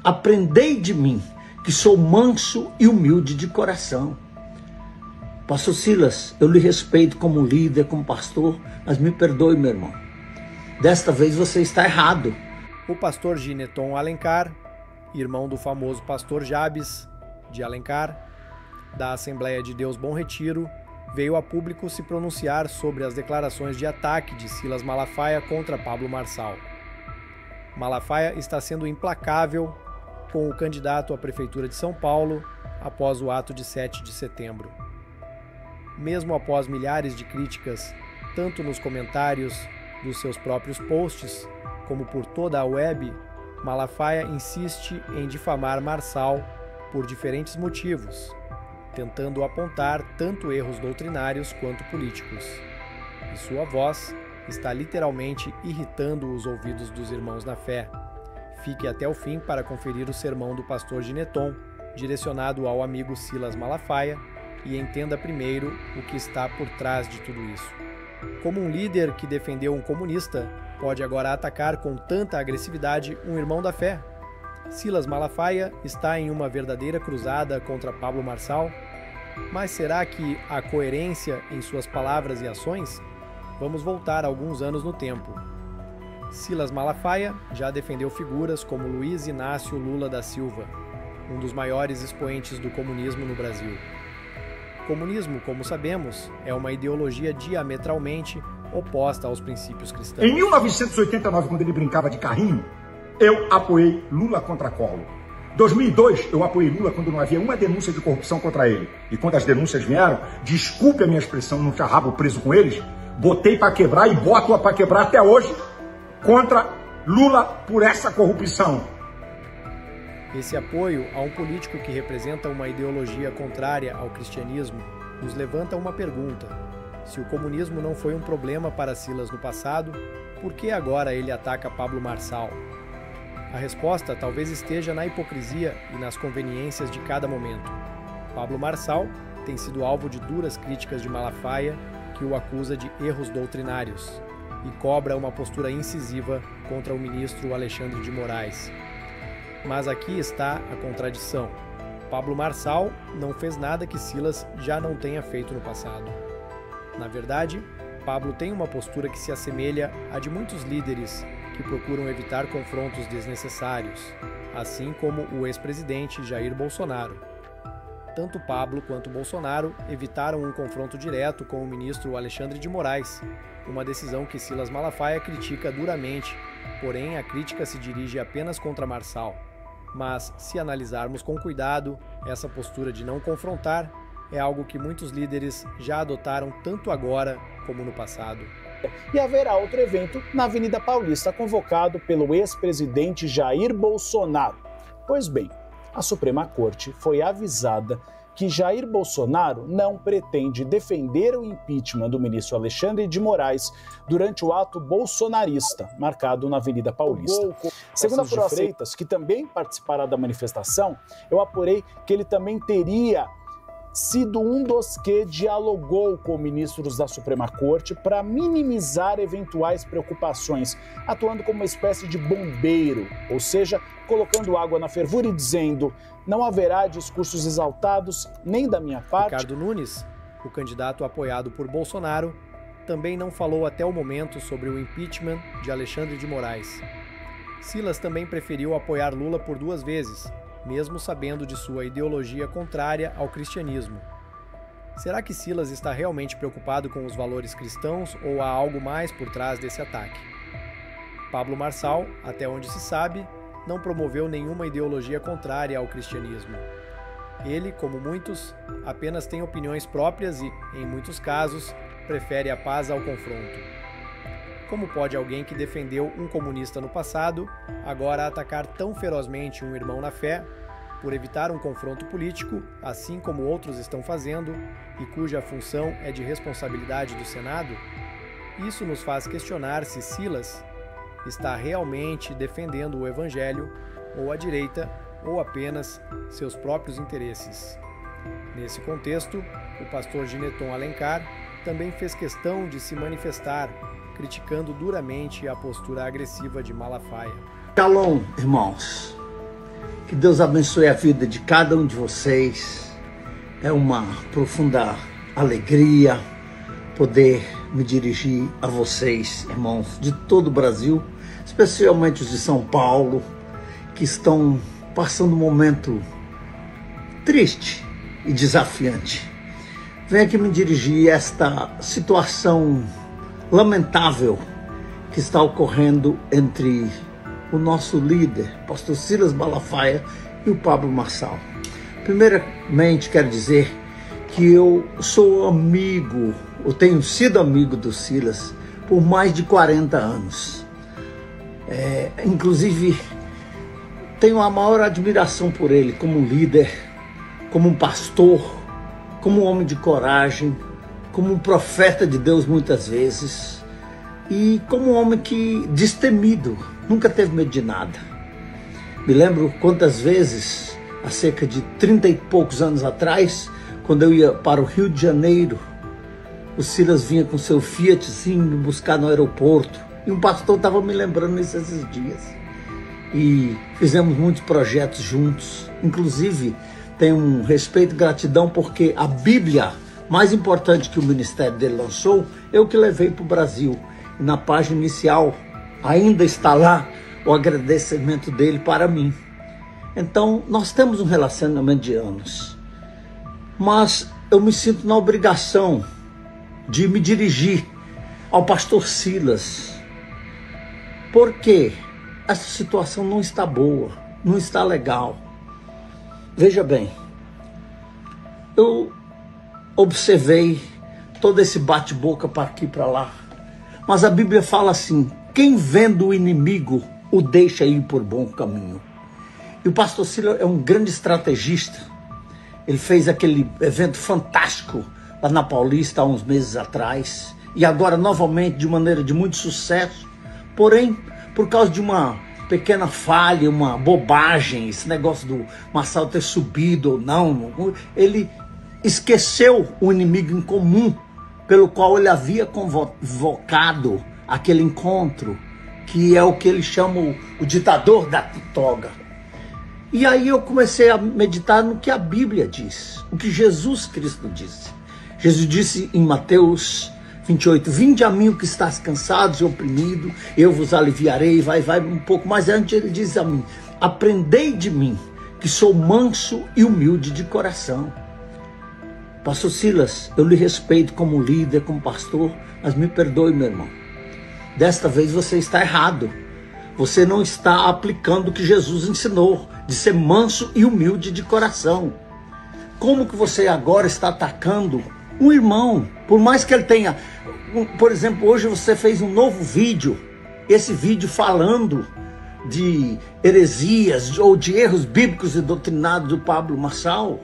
Aprendei de mim, que sou manso e humilde de coração. Pastor Silas, eu lhe respeito como líder, como pastor, mas me perdoe, meu irmão. Desta vez você está errado. O pastor Gineton Alencar, irmão do famoso pastor Jabes de Alencar, da Assembleia de Deus Bom Retiro, veio a público se pronunciar sobre as declarações de ataque de Silas Malafaia contra Pablo Marçal. Malafaia está sendo implacável com o candidato à Prefeitura de São Paulo após o ato de 7 de setembro. Mesmo após milhares de críticas, tanto nos comentários dos seus próprios posts, como por toda a web, Malafaia insiste em difamar Marçal por diferentes motivos, tentando apontar tanto erros doutrinários quanto políticos. E sua voz está literalmente irritando os ouvidos dos irmãos na fé. Fique até o fim para conferir o sermão do pastor Gineton, direcionado ao amigo Silas Malafaia, e entenda primeiro o que está por trás de tudo isso. Como um líder que defendeu um comunista pode agora atacar com tanta agressividade um irmão da fé? Silas Malafaia está em uma verdadeira cruzada contra Pablo Marçal? Mas será que há coerência em suas palavras e ações? Vamos voltar alguns anos no tempo. Silas Malafaia já defendeu figuras como Luiz Inácio Lula da Silva, um dos maiores expoentes do comunismo no Brasil. Comunismo, como sabemos, é uma ideologia diametralmente oposta aos princípios cristãos. Em 1989, quando ele brincava de carrinho, eu apoiei Lula contra Collor. Em 2002, eu apoiei Lula quando não havia uma denúncia de corrupção contra ele. E quando as denúncias vieram, desculpe a minha expressão, não tinha rabo preso com eles, botei para quebrar e boto-a para quebrar até hoje contra Lula por essa corrupção. Esse apoio a um político que representa uma ideologia contrária ao cristianismo nos levanta uma pergunta. Se o comunismo não foi um problema para Silas no passado, por que agora ele ataca Pablo Marçal? A resposta talvez esteja na hipocrisia e nas conveniências de cada momento. Pablo Marçal tem sido alvo de duras críticas de Malafaia, que o acusa de erros doutrinários e cobra uma postura incisiva contra o ministro Alexandre de Moraes. Mas aqui está a contradição. Pablo Marçal não fez nada que Silas já não tenha feito no passado. Na verdade, Pablo tem uma postura que se assemelha à de muitos líderes que procuram evitar confrontos desnecessários, assim como o ex-presidente Jair Bolsonaro. Tanto Pablo quanto Bolsonaro evitaram um confronto direto com o ministro Alexandre de Moraes, uma decisão que Silas Malafaia critica duramente, porém a crítica se dirige apenas contra Marçal. Mas, se analisarmos com cuidado, essa postura de não confrontar é algo que muitos líderes já adotaram tanto agora como no passado. E haverá outro evento na Avenida Paulista, convocado pelo ex-presidente Jair Bolsonaro. Pois bem, a Suprema Corte foi avisada que Jair Bolsonaro não pretende defender o impeachment do ministro Alexandre de Moraes durante o ato bolsonarista, marcado na Avenida Paulista. Segundo a Fura Freitas, que também participará da manifestação, eu apurei que ele também teria sido um dos que dialogou com ministros da Suprema Corte para minimizar eventuais preocupações, atuando como uma espécie de bombeiro, ou seja, colocando água na fervura e dizendo: não haverá discursos exaltados nem da minha parte. Ricardo Nunes, o candidato apoiado por Bolsonaro, também não falou até o momento sobre o impeachment de Alexandre de Moraes. Silas também preferiu apoiar Lula por 2 vezes, mesmo sabendo de sua ideologia contrária ao cristianismo. Será que Silas está realmente preocupado com os valores cristãos ou há algo mais por trás desse ataque? Pablo Marçal, até onde se sabe, não promoveu nenhuma ideologia contrária ao cristianismo. Ele, como muitos, apenas tem opiniões próprias e, em muitos casos, prefere a paz ao confronto. Como pode alguém que defendeu um comunista no passado agora atacar tão ferozmente um irmão na fé por evitar um confronto político, assim como outros estão fazendo, e cuja função é de responsabilidade do Senado? Isso nos faz questionar se Silas está realmente defendendo o Evangelho, ou a direita, ou apenas seus próprios interesses. Nesse contexto, o pastor Gineton Alencar também fez questão de se manifestar, criticando duramente a postura agressiva de Malafaia. Shalom, irmãos. Que Deus abençoe a vida de cada um de vocês. É uma profunda alegria poder me dirigir a vocês, irmãos, de todo o Brasil, especialmente os de São Paulo, que estão passando um momento triste e desafiante. Venho aqui me dirigir a esta situação lamentável que está ocorrendo entre o nosso líder, pastor Silas Malafaia, e o Pablo Marçal. Primeiramente, quero dizer que eu sou amigo, eu tenho sido amigo do Silas por mais de 40 anos. Inclusive, tenho a maior admiração por ele como líder, como um pastor, como um homem de coragem, como um profeta de Deus muitas vezes, e como um homem que destemido, nunca teve medo de nada. Me lembro quantas vezes, há cerca de 30 e poucos anos atrás, quando eu ia para o Rio de Janeiro, o Silas vinha com seu Fiatzinho me buscar no aeroporto, e um pastor estava me lembrando nesses dias. E fizemos muitos projetos juntos. Inclusive, tenho um respeito e gratidão porque a Bíblia, mais importante que o ministério dele lançou, eu que levei para o Brasil. E na página inicial ainda está lá o agradecimento dele para mim. Então, nós temos um relacionamento de anos. Mas eu me sinto na obrigação de me dirigir ao pastor Silas. Porque essa situação não está boa, não está legal. Veja bem, eu observei todo esse bate-boca para aqui e para lá. Mas a Bíblia fala assim: quem vendo o inimigo o deixa ir por bom caminho. E o pastor Silas é um grande estrategista. Ele fez aquele evento fantástico lá na Paulista há uns meses atrás. E agora novamente de maneira de muito sucesso. Porém, por causa de uma pequena falha, uma bobagem, esse negócio do Marçal ter subido ou não, ele esqueceu o inimigo em comum pelo qual ele havia convocado aquele encontro, que é o que ele chama o ditador da toga. E aí eu comecei a meditar no que a Bíblia diz, o que Jesus Cristo disse. Jesus disse em Mateus 28, vinde a mim o que estás cansados e oprimido, eu vos aliviarei, vai um pouco mais antes ele diz a mim, aprendei de mim, que sou manso e humilde de coração. Pastor Silas, eu lhe respeito como líder, como pastor, mas me perdoe, meu irmão. Desta vez você está errado. Você não está aplicando o que Jesus ensinou, de ser manso e humilde de coração. Como que você agora está atacando um irmão? Por mais que ele tenha... Por exemplo, hoje você fez um novo vídeo. Esse vídeo falando de heresias ou de erros bíblicos e doutrinados do Pablo Marçal.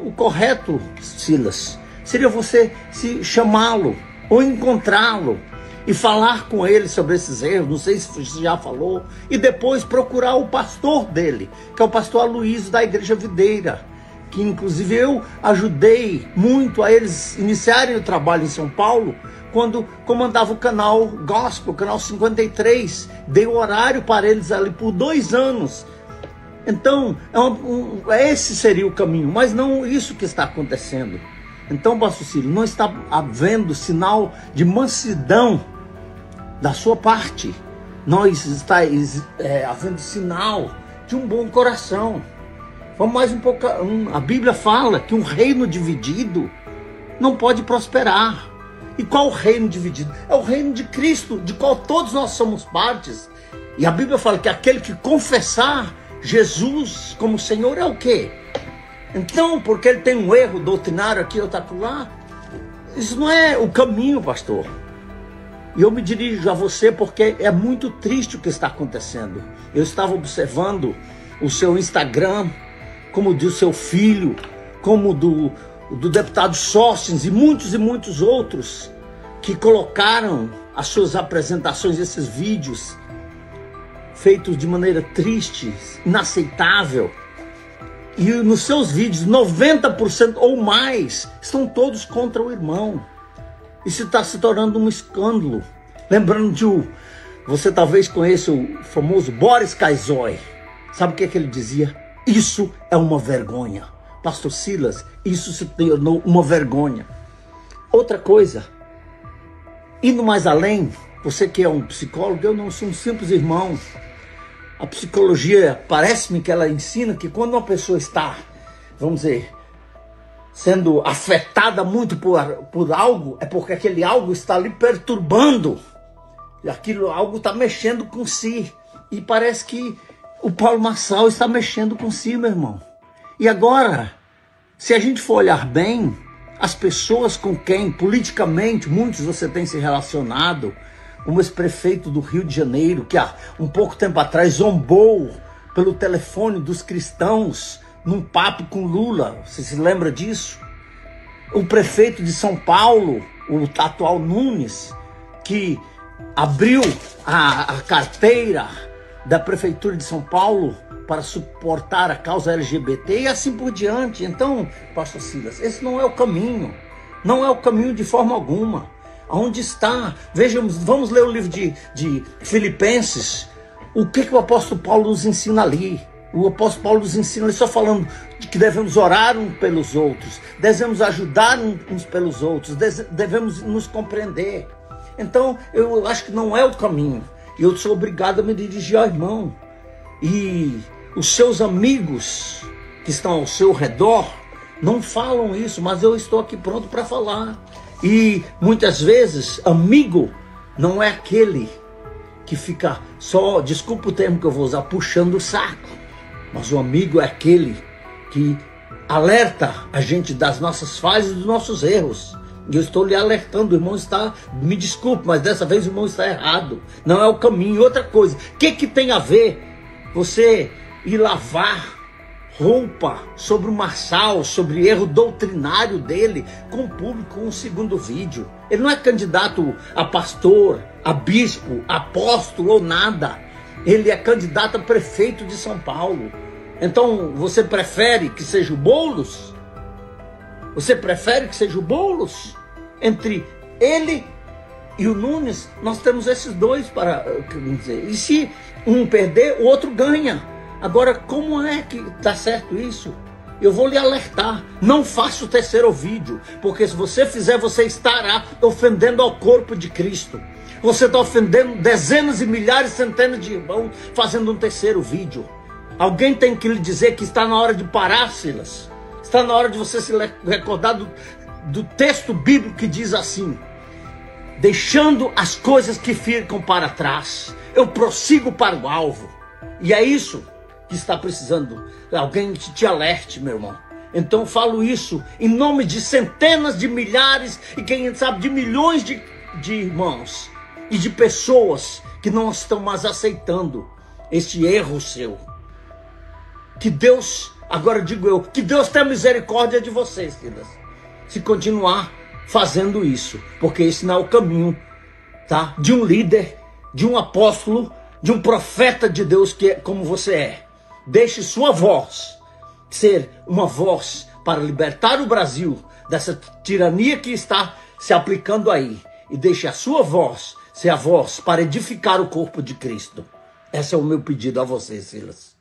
O correto, Silas, seria você se chamá-lo ou encontrá-lo e falar com ele sobre esses erros, não sei se você já falou, e depois procurar o pastor dele, que é o pastor Aloysio da Igreja Videira, que inclusive eu ajudei muito a eles iniciarem o trabalho em São Paulo, quando comandava o canal Gospel, o canal 53, dei o horário para eles ali por 2 anos. Então, esse seria o caminho, mas não isso que está acontecendo. Então, pastor Silas, não está havendo sinal de mansidão da sua parte. Não está havendo sinal de um bom coração. Vamos mais um pouco. A Bíblia fala que um reino dividido não pode prosperar. E qual o reino dividido? É o reino de Cristo, de qual todos nós somos partes. E a Bíblia fala que aquele que confessar Jesus como Senhor é o quê? Então, porque ele tem um erro doutrinário aqui ou tá lá, isso não é o caminho, pastor. E eu me dirijo a você porque é muito triste o que está acontecendo. Eu estava observando o seu Instagram, como do seu filho, como do deputado Sóstenes e muitos outros que colocaram as suas apresentações, esses vídeos feitos de maneira triste, inaceitável. E nos seus vídeos, 90% ou mais estão todos contra o irmão. Isso está se tornando um escândalo. Lembrando de você talvez conheça o famoso Boris Casoy. Sabe o que ele dizia? Isso é uma vergonha. Pastor Silas, isso se tornou uma vergonha. Outra coisa, indo mais além, você que é um psicólogo, eu não sou um simples irmão. A psicologia, parece-me que ela ensina que quando uma pessoa está, vamos dizer, sendo afetada muito por algo, é porque aquele algo está lhe perturbando. E aquilo algo está mexendo com si. E parece que o Paulo Marçal está mexendo com si, meu irmão. E agora, se a gente for olhar bem, as pessoas com quem, politicamente, muitos você tem se relacionado, como esse prefeito do Rio de Janeiro, que há um pouco tempo atrás zombou pelo telefone dos cristãos num papo com Lula. Você se lembra disso? O prefeito de São Paulo, o atual Nunes, que abriu a carteira da prefeitura de São Paulo para suportar a causa LGBT e assim por diante. Então, pastor Silas, esse não é o caminho. Não é o caminho de forma alguma. Aonde está? Vejamos, vamos ler o livro de Filipenses. O que o apóstolo Paulo nos ensina ali? O apóstolo Paulo nos ensina ali só falando de que devemos orar uns pelos outros, devemos ajudar uns pelos outros, devemos nos compreender. Então, eu acho que não é o caminho. E eu sou obrigado a me dirigir ao irmão. E os seus amigos que estão ao seu redor não falam isso, mas eu estou aqui pronto para falar. E muitas vezes, amigo não é aquele que fica só, desculpa o termo que eu vou usar, puxando o saco. Mas o amigo é aquele que alerta a gente das nossas falhas e dos nossos erros. E eu estou lhe alertando, o irmão está, me desculpe, mas dessa vez o irmão está errado. Não é o caminho. E outra coisa, o que tem a ver você ir lavar roupa sobre o Marçal, sobre erro doutrinário dele, com o público, com um segundo vídeo? Ele não é candidato a pastor, a bispo, apóstolo ou nada. Ele é candidato a prefeito de São Paulo. Então, você prefere que seja o Boulos? Você prefere que seja o Boulos? Entre ele e o Nunes, nós temos esses dois para dizer. E se um perder, o outro ganha. Agora, como é que dá certo isso? Eu vou lhe alertar. Não faça o terceiro vídeo, porque se você fizer, você estará ofendendo ao corpo de Cristo. Você está ofendendo dezenas e milhares, centenas de irmãos fazendo um terceiro vídeo. Alguém tem que lhe dizer que está na hora de parar, Silas. Está na hora de você se recordar do texto bíblico que diz assim: deixando as coisas que ficam para trás, eu prossigo para o alvo. E é isso que está precisando. Alguém que te alerte, meu irmão. Então eu falo isso em nome de centenas de milhares e quem sabe de milhões de irmãos e de pessoas que não estão mais aceitando este erro seu. Que Deus, agora digo eu, que Deus tenha misericórdia de vocês, Silas, se continuar fazendo isso, porque esse não é o caminho, tá? De um líder, de um apóstolo, de um profeta de Deus que é como você é. Deixe sua voz ser uma voz para libertar o Brasil dessa tirania que está se aplicando aí, e deixe a sua voz ser a voz para edificar o corpo de Cristo. Esse é o meu pedido a você, Silas.